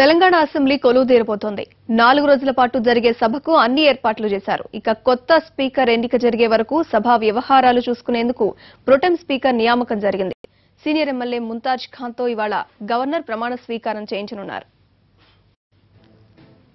Telangana assembly కొలువుదీరబోతోంది. 4 రోజుల పాటు జరిగే సభకు అన్ని ఏర్పాట్లు చేశారు. ఇక కొత్త స్పీకర్ ఎన్నిక జరిగే వరకు సభా వ్యవహారాలు చూసుకునేందుకు ప్రొటెం స్పీకర్ నియామకం జరిగింది. సీనియర్ ఎమ్మెల్యే ముంతాజ్ ఖాన్తో ఇవాళ గవర్నర్ ప్రమాణ స్వీకారం చేయించనున్నారు.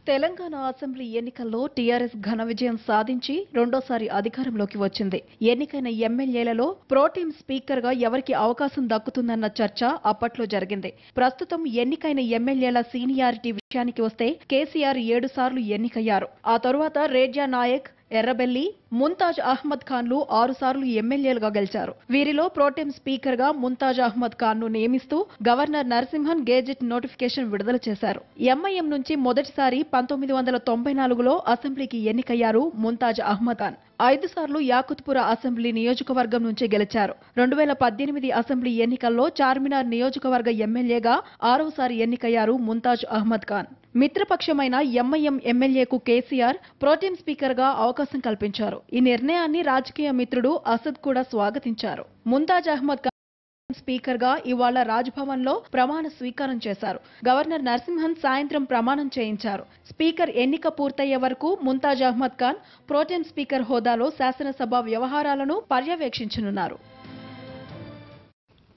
తెలంగాణ అసెంబ్లీ ఎన్నికల్లో టీఆర్ఎస్ ఘన విజయం సాధించి రెండోసారి అధికారంలోకి వచ్చింది. ఎన్నికైన ఎమ్మెల్యేలలో ప్రోటెం స్పీకర్ గా ఎవరికి అవకాశం దక్కుతుందన్న చర్చ అప్పట్లో జరిగింది. ప్రస్తుతం ఎన్నికైన ఎమ్మెల్యేల సీనియారిటీ విషయానికి వస్తే కేసీఆర్ 7 సార్లు ఎన్నికయ్యారు. ఆ తరువాత రేడ్యా నాయక్, ఎర్రబెల్లి, ముంతాజ్ అహ్మద్ ఖాన్లు 6 సార్లు ఎమ్మెల్యేలుగా గెలిచారు. వీరిలో ప్రోటెం స్పీకర్ గా ముంతాజ్ అహ్మద్ ఖాన్ ను నియమిస్తూ గవర్నర్ నరసింహన్ గెజెట్ నోటిఫికేషన్ విడుదల చేశారు. ఎంఐఎం నుంచి మొదటిసారి 1994లో అసెంబ్లీకి ఎన్నికయ్యారు ముంతాజ్ అహ్మద్ ఖాన్. 5 సార్లు యాకుత్పుర అసెంబ్లీ నియోజకవర్గం నుంచి గెలిచారు. 2018 అసెంబ్లీ ఎన్నికల్లో చార్మినార్ నియోజకవర్గ ఎమ్మెల్యేగా 6వసారి ఎన్నికయ్యారు ముంతాజ్ అహ్మద్ ఖాన్. మిత్రపక్షమైన ఎంఐఎం ఎమ్మెల్యేకు కేసీఆర్ ప్రోటెం స్పీకర్ గా అవకాశం కల్పించారు. ఈ నిర్ణయాన్ని రాజకీయ మిత్రుడు అసద్ కూడా స్వాగతించారు. ముంతాజ్ అహ్మద్ ఖాన్ స్పీకర్ గా ఇవాళ రాజ్భవన్ లో ప్రమాణ స్వీకారం చేశారు. గవర్నర్ నరసింహన్ సాయంత్రం ప్రమాణం చేయించారు. స్పీకర్ ఎన్నిక పూర్తయ్యే వరకు ముంతాజ్ అహ్మద్ ఖాన్ ప్రోటెం స్పీకర్ హోదాలో శాసనసభ వ్యవహారాలను పర్యవేక్షించనున్నారు.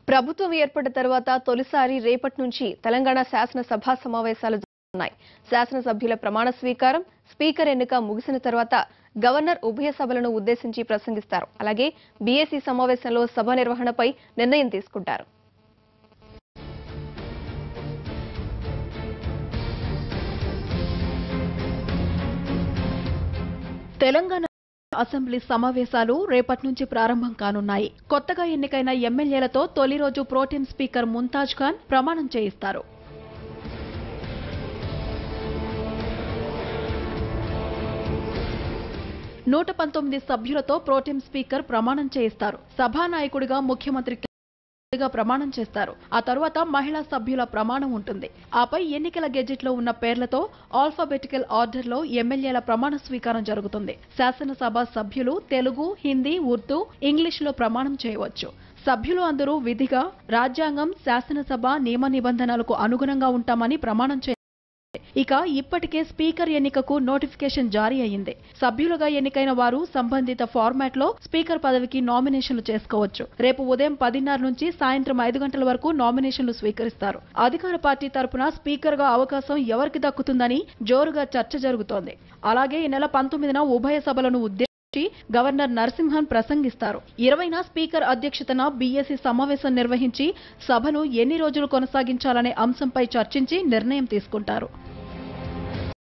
ప్రభుత్వం ఏర్పడిన తర్వాత తొలిసారి రేపటి నుంచి తెలంగాణ శాసనసభ సమావేశాలు జరుగుతున్నాయి. శాసనసభ్యుల ప్రమాణ స్వీకారం, స్పీకర్ ఎన్నిక ముగిసిన తర్వాత గవర్నర్ ఉభయ సభలను ఉద్దేశించి ప్రసంగిస్తారు. అలాగే బీఏసీ సమావేశంలో సభ నిర్వహణపై నిర్ణయం తీసుకుంటారు. తెలంగాణ అసెంబ్లీ సమావేశాలు రేపటి నుంచి ప్రారంభం కానున్నాయి. కొత్తగా ఎన్నికైన ఎమ్మెల్యేలతో తొలి రోజు ప్రోటెం స్పీకర్ ముంతాజ్ ఖాన్ ప్రమాణం చేయిస్తారు. 119 సభ్యులతో ప్రోటెం స్పీకర్ ప్రమాణం చేయిస్తారు. సభానాయకుడిగా ముఖ్యమంత్రి ప్రమాణం చేస్తారు. ఆ తరువాత మహిళా సభ్యుల ప్రమాణం ఉంటుంది. ఆపై ఎన్నికల గెజెట్లో ఉన్న పేర్లతో ఆల్ఫాబెటికల్ ఆర్డర్లో ఎమ్మెల్యేల ప్రమాణ స్వీకారం జరుగుతుంది. శాసనసభ సభ్యులు తెలుగు, హిందీ, ఉర్దూ, ఇంగ్లీష్లో ప్రమాణం చేయవచ్చు. సభ్యులు అందరూ విధిగా రాజ్యాంగం, శాసనసభ నియమ నిబంధనలకు అనుగుణంగా ఉంటామని ప్రమాణం చేస్తారు. ఇక ఇప్పటికే స్పీకర్ ఎన్నికకు నోటిఫికేషన్ జారీ అయింది. సభ్యులుగా ఎన్నికైన వారు సంబంధిత ఫార్మాట్ లో స్పీకర్ పదవికి నామినేషన్లు చేసుకోవచ్చు. రేపు ఉదయం 10:30 నుంచి సాయంత్రం 5 గంటల వరకు నామినేషన్లు స్వీకరిస్తారు. అధికార పార్టీ తరపున స్పీకర్ గా అవకాశం ఎవరికి దక్కుతుందని జోరుగా చర్చ జరుగుతోంది. అలాగే ఈ నెల 19న ఉభయ సభలను ఉద్దేశించి గవర్నర్ నరసింహన్ ప్రసంగిస్తారు. 20న స్పీకర్ అధ్యక్షతన బీఏసీ సమావేశం నిర్వహించి సభను ఎన్ని రోజులు కొనసాగించాలనే అంశంపై చర్చించి నిర్ణయం తీసుకుంటారు.